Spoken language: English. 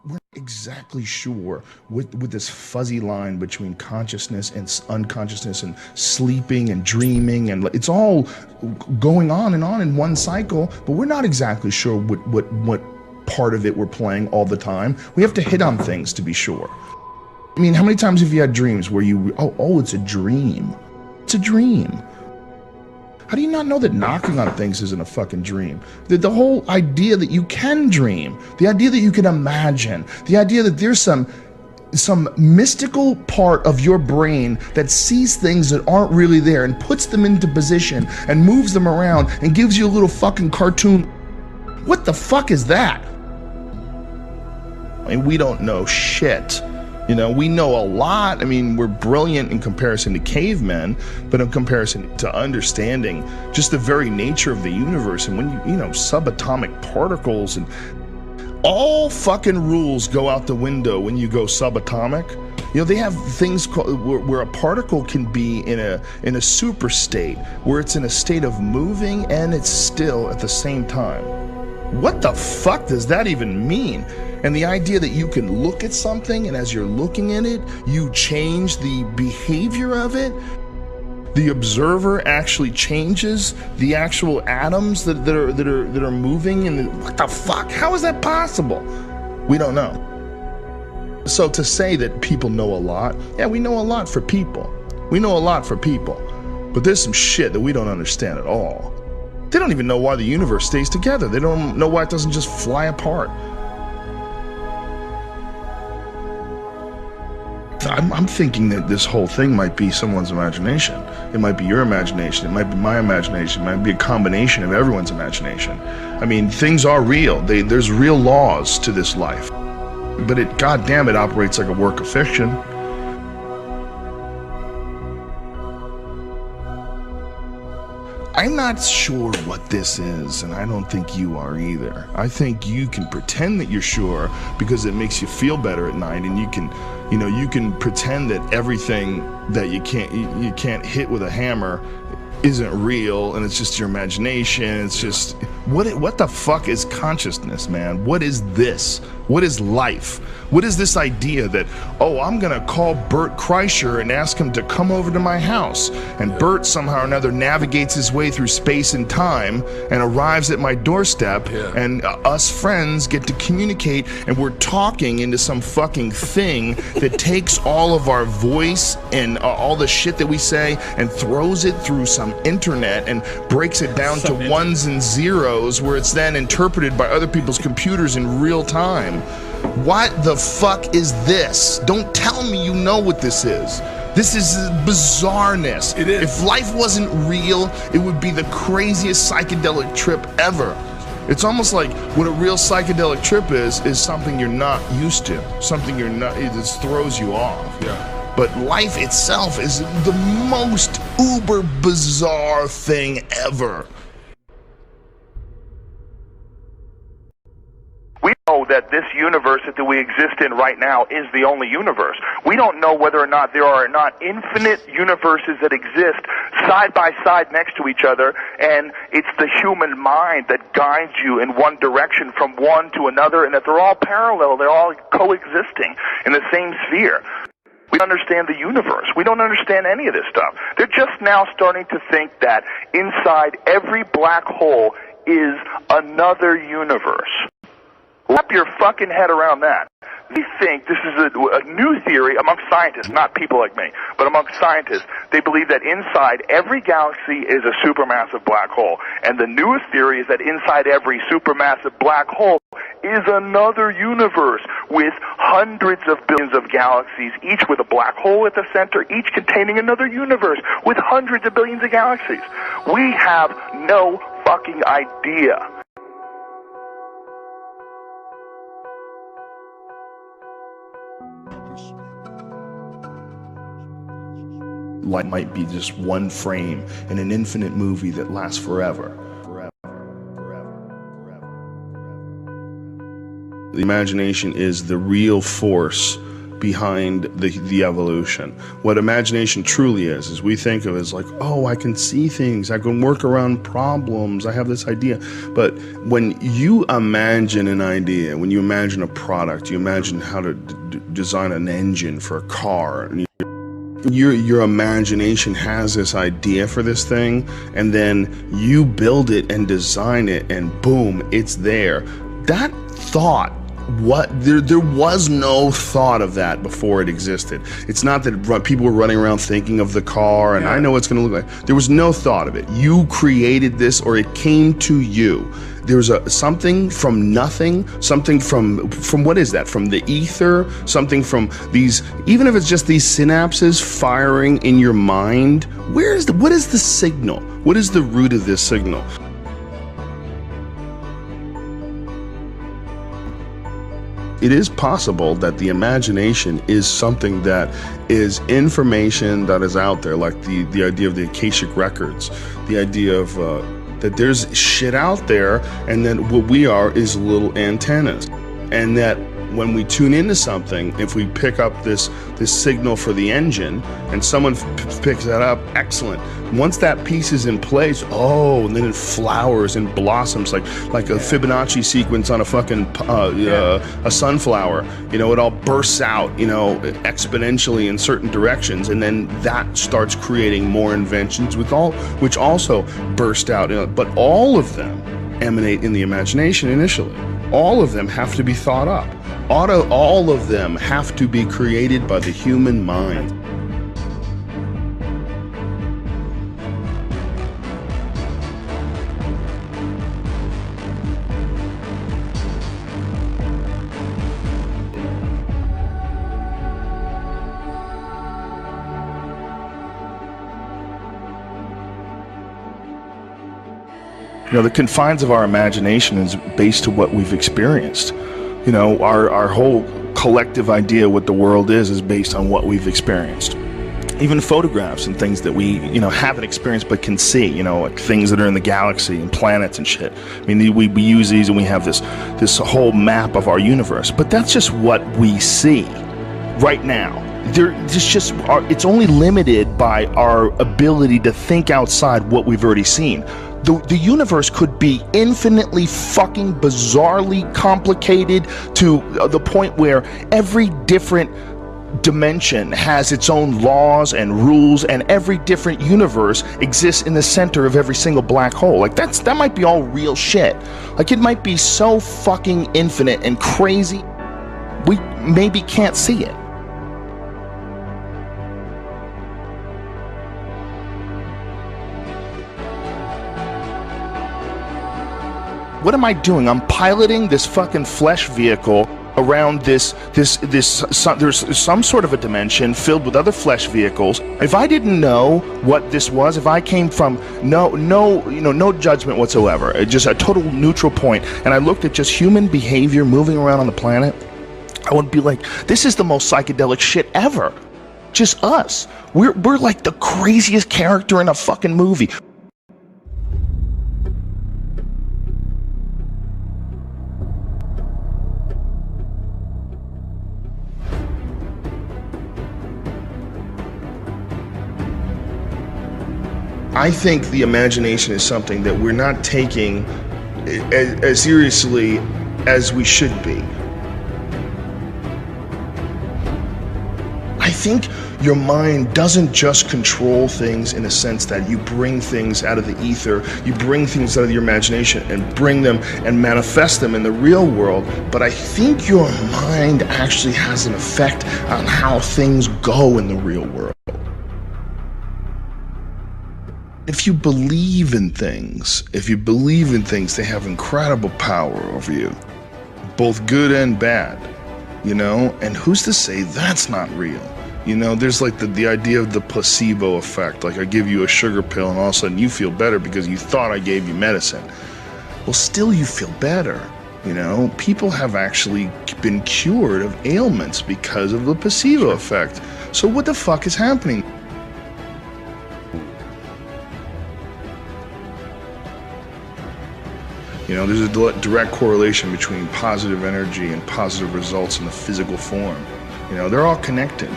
we're not exactly sure with this fuzzy line between consciousness and unconsciousness and sleeping and dreaming, and it's all going on and on in one cycle, but we're not exactly sure what part of it we're playing all the time. We have to hit on things to be sure. I mean, how many times have you had dreams where oh, it's a dream? It's a dream. How do you not know that knocking on things isn't a fucking dream? The whole idea that you can dream, the idea that you can imagine, the idea that there's some mystical part of your brain that sees things that aren't really there and puts them into position and moves them around and gives you a little fucking cartoon. What the fuck is that? I mean, we don't know shit. You know, we know a lot. I mean, we're brilliant in comparison to cavemen, but in comparison to understanding just the very nature of the universe, and when you know, subatomic particles and all fucking rules go out the window when you go subatomic. You know, they have things called, where a particle can be in a super state, where it's in a state of moving and it's still at the same time. What the fuck does that even mean? And the idea that you can look at something, and as you're looking at it, you change the behavior of it. The observer actually changes the actual atoms that are moving. And what the fuck? How is that possible? We don't know. So to say that people know a lot, yeah, we know a lot for people. We know a lot for people, but there's some shit that we don't understand at all. They don't even know why the universe stays together. They don't know why it doesn't just fly apart. I'm thinking that this whole thing might be someone's imagination. It might be your imagination. It might be my imagination. It might be a combination of everyone's imagination. I mean, things are real. There's real laws to this life. But it, goddamn, it operates like a work of fiction. I'm not sure what this is, and I don't think you are either. I think you can pretend that you're sure because it makes you feel better at night, and you can pretend that everything that you can't hit with a hammer isn't real, and it's just your imagination. It's just what the fuck is consciousness, man? What is this? What is life? What is this idea that, oh, I'm gonna call Bert Kreischer and ask him to come over to my house, and Bert somehow or another navigates his way through space and time and arrives at my doorstep, and us friends get to communicate, and we're talking into some fucking thing that takes all of our voice and all the shit that we say and throws it through some internet and breaks it down to ones and zeros, where it's then interpreted by other people's computers in real time. What the fuck is this? Don't tell me you know what this is. This is bizarreness. It is. If life wasn't real, it would be the craziest psychedelic trip ever. It's almost like what a real psychedelic trip is something you're not used to. Something you're not, it just throws you off. Yeah. But life itself is the most uber bizarre thing ever. We know that this universe that we exist in right now is the only universe. We don't know whether or not there are not infinite universes that exist side by side next to each other, and it's the human mind that guides you in one direction from one to another, and that they're all parallel, they're all coexisting in the same sphere. We don't understand the universe. We don't understand any of this stuff. They're just now starting to think that inside every black hole is another universe. Wrap your fucking head around that. They think this is a new theory among scientists, not people like me, but among scientists. They believe that inside every galaxy is a supermassive black hole. And the newest theory is that inside every supermassive black hole is another universe with hundreds of billions of galaxies, each with a black hole at the center, each containing another universe with hundreds of billions of galaxies. We have no fucking idea. Life might be just one frame in an infinite movie that lasts forever. The imagination is the real force behind the evolution. What imagination truly is we think of it as like, oh, I can see things, I can work around problems, I have this idea. But when you imagine an idea, when you imagine a product, you imagine how to design an engine for a car, and your imagination has this idea for this thing, and then you build it and design it, and boom, it's there. That thought, there was no thought of that before it existed. It's not that people were running around thinking of the car and I know what it's going to look like. There was no thought of it. You created this, or it came to you. There was something from nothing, something from what is that? From the ether, something from these, even if it's just these synapses firing in your mind. What is the signal? What is the root of this signal? It is possible that the imagination is something that is information that is out there, like the idea of the Akashic records, the idea of that there's shit out there, and then what we are is little antennas, and that when we tune into something, if we pick up this signal for the engine and someone picks that up, excellent. Once that piece is in place, and then it flowers and blossoms like a Fibonacci sequence on a fucking a sunflower. It all bursts out, exponentially in certain directions, and then that starts creating more inventions which also burst out. But all of them emanate in the imagination initially. All of them have to be thought up. All of them have to be created by the human mind. The confines of our imagination is based to what we've experienced. Our whole collective idea what the world is based on what we've experienced. Even photographs and things that we, haven't experienced but can see, like things that are in the galaxy and planets and shit. We use these and we have this whole map of our universe, but that's just what we see right now. It's only limited by our ability to think outside what we've already seen. The universe could be infinitely fucking bizarrely complicated to the point where every different dimension has its own laws and rules, and every different universe exists in the center of every single black hole. Like that might be all real shit. Like it might be so fucking infinite and crazy, we maybe can't see it. What am I doing? I'm piloting this fucking flesh vehicle around there's some sort of a dimension filled with other flesh vehicles. If I didn't know what this was, if I came from no judgment whatsoever, just a total neutral point, and I looked at just human behavior moving around on the planet, I would be like, this is the most psychedelic shit ever. Just us. We're like the craziest character in a fucking movie. I think the imagination is something that we're not taking as seriously as we should be. I think your mind doesn't just control things in a sense that you bring things out of the ether, you bring things out of your imagination and bring them and manifest them in the real world, but I think your mind actually has an effect on how things go in the real world. If you believe in things, they have incredible power over you, both good and bad, and who's to say that's not real? There's like the idea of the placebo effect, like I give you a sugar pill and all of a sudden you feel better because you thought I gave you medicine. Well, still you feel better, People have actually been cured of ailments because of the placebo effect. So what the fuck is happening? There's a direct correlation between positive energy and positive results in the physical form. You know, they're all connected.